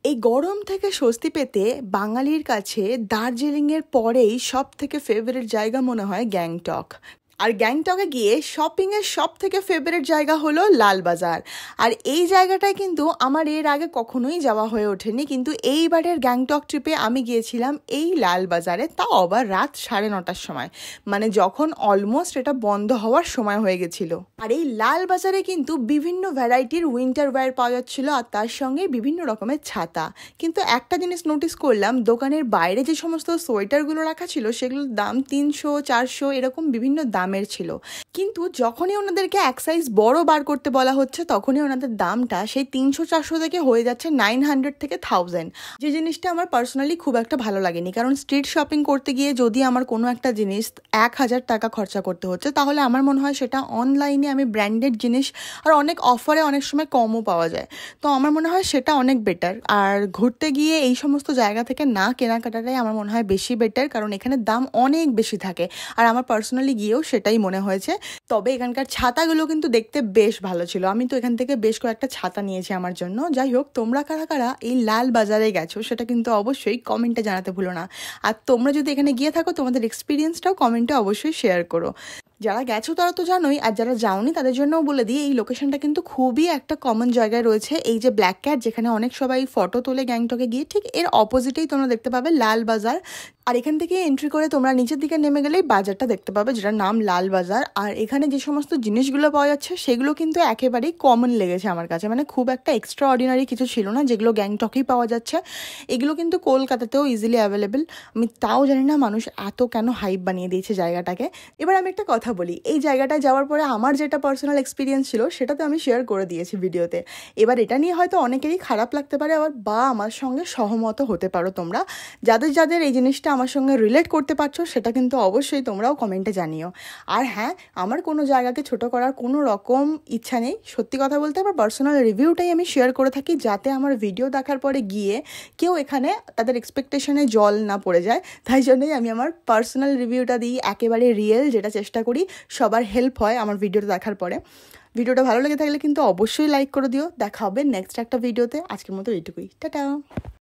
এই গরম থেকে স্বস্তি পেতে বাঙালির কাছে দার্জিলিংয়ের পরেই সব থেকে ফেভারিট জায়গা মনে হয় গ্যাংটক। আর গ্যাংটকে গিয়ে শপিংয়ের সব থেকে ফেভারিট জায়গা হলো লালবাজার। আর এই জায়গাটায় কিন্তু আমার এর আগে কখনোই যাওয়া হয়ে ওঠেনি, কিন্তু এইবারের গ্যাংটক ট্রিপে আমি গিয়েছিলাম এই লালবাজারে, তাও আবার রাত 9:30টার সময়, মানে যখন অলমোস্ট এটা বন্ধ হওয়ার সময় হয়ে গেছিলো। আর এই লালবাজারে কিন্তু বিভিন্ন ভ্যারাইটির উইন্টার ওয়্যার পাওয়া যাচ্ছিলো, আর তার সঙ্গে বিভিন্ন রকমের ছাতা। কিন্তু একটা জিনিস নোটিস করলাম, দোকানের বাইরে যে সমস্ত সোয়েটারগুলো রাখা ছিল সেগুলোর দাম 300-400 এরকম বিভিন্ন দামের ছিল, কিন্তু যখনই ওনাদেরকে এক সাইজ বড় বার করতে বলা হচ্ছে তখনই ওনাদের দামটা সেই 300-400 থেকে হয়ে যাচ্ছে 900 থেকে 1000, যে জিনিসটা আমার পার্সোনালি খুব একটা ভালো লাগেনি। কারণ স্ট্রিট শপিং করতে গিয়ে যদি আমার কোনো একটা জিনিস 1000 টাকা খরচা করতে হচ্ছে, তাহলে আমার মনে হয় সেটা অনলাইনে আমি ব্র্যান্ডেড জিনিস আর অনেক অফারে অনেক সময় কমও পাওয়া যায়, তো আমার মনে হয় সেটা অনেক বেটার। আর ঘুরতে গিয়ে এই সমস্ত জায়গা থেকে না কেনাকাটাটাই আমার মনে হয় বেশি বেটার, কারণ এখানে দাম অনেক বেশি থাকে, আর আমার পার্সোনালি গিয়েও সেটাই মনে হয়েছে। তবে এখানকার ছাতাগুলো কিন্তু দেখতে বেশ ভালো ছিল, আমি তো এখান থেকে বেশ কয়েকটা ছাতা নিয়েছি আমার জন্য। যাই হোক, তোমরা কারা কারা এই লাল বাজারে গেছো সেটা কিন্তু অবশ্যই কমেন্টে জানাতে ভুলো না। আর তোমরা যদি এখানে গিয়ে থাকো তোমাদের এক্সপিরিয়েন্সটাও কমেন্টে অবশ্যই শেয়ার করো। যারা গেছো তারা তো জানোই, আর যারা যাওনি তাদের জন্যও বলে দিই, এই লোকেশনটা কিন্তু খুবই একটা কমন জায়গায় রয়েছে। এই যে ব্ল্যাক ক্যাট, যেখানে অনেক সবাই ফটো তোলে গ্যাংটকে গিয়ে, ঠিক এর অপোজিটেই তোমরা দেখতে পাবে লাল বাজার। আর এখান থেকে এন্ট্রি করে তোমরা নিচের দিকে নেমে গেলেই বাজারটা দেখতে পাবে, যেটার নাম লাল বাজার। আর এখানে যে সমস্ত জিনিসগুলো পাওয়া যাচ্ছে সেগুলো কিন্তু একেবারেই কমন লেগেছে আমার কাছে, মানে খুব একটা এক্সট্রা অর্ডিনারি কিছু ছিল না, যেগুলো গ্যাংটকেই পাওয়া যাচ্ছে। এগুলো কিন্তু কলকাতাতেও ইজিলি অ্যাভেলেবেল। আমি তাও জানি না মানুষ এত কেন হাইপ বানিয়ে দিয়েছে জায়গাটাকে। এবার আমি একটা কথা বলি, এই জায়গাটায় যাওয়ার পরে আমার যেটা পার্সোনাল এক্সপিরিয়েন্স ছিল সেটা তো আমি শেয়ার করে দিয়েছি ভিডিওতে। এবার এটা নিয়ে হয়তো অনেকেরই খারাপ লাগতে পারে, আবার বা আমার সঙ্গে সহমত হতে পারো তোমরা। যাদের যাদের এই জিনিসটা আমার সঙ্গে রিলেট করতে পারছো সেটা কিন্তু অবশ্যই তোমরাও কমেন্টে জানিও। আর হ্যাঁ, আমার কোনো জায়গাকে ছোট করার কোনো রকম ইচ্ছা নেই। সত্যি কথা বলতে আমার পার্সোনাল রিভিউটাই আমি শেয়ার করে থাকি, যাতে আমার ভিডিও দেখার পরে গিয়ে কেউ এখানে তাদের এক্সপেকটেশনে জল না পড়ে যায়। তাই জন্যই আমি আমার পার্সোনাল রিভিউটা দিই, একেবারে রিয়েল, যেটা চেষ্টা করি সবার হেল্প হয় আমার ভিডিওটা দেখার পরে। ভিডিওটা ভালো লেগে থাকলে কিন্তু অবশ্যই লাইক করে দিও। দেখা হবে নেক্সট একটা ভিডিওতে। আজকের মতো এইটুকুই, টাটা।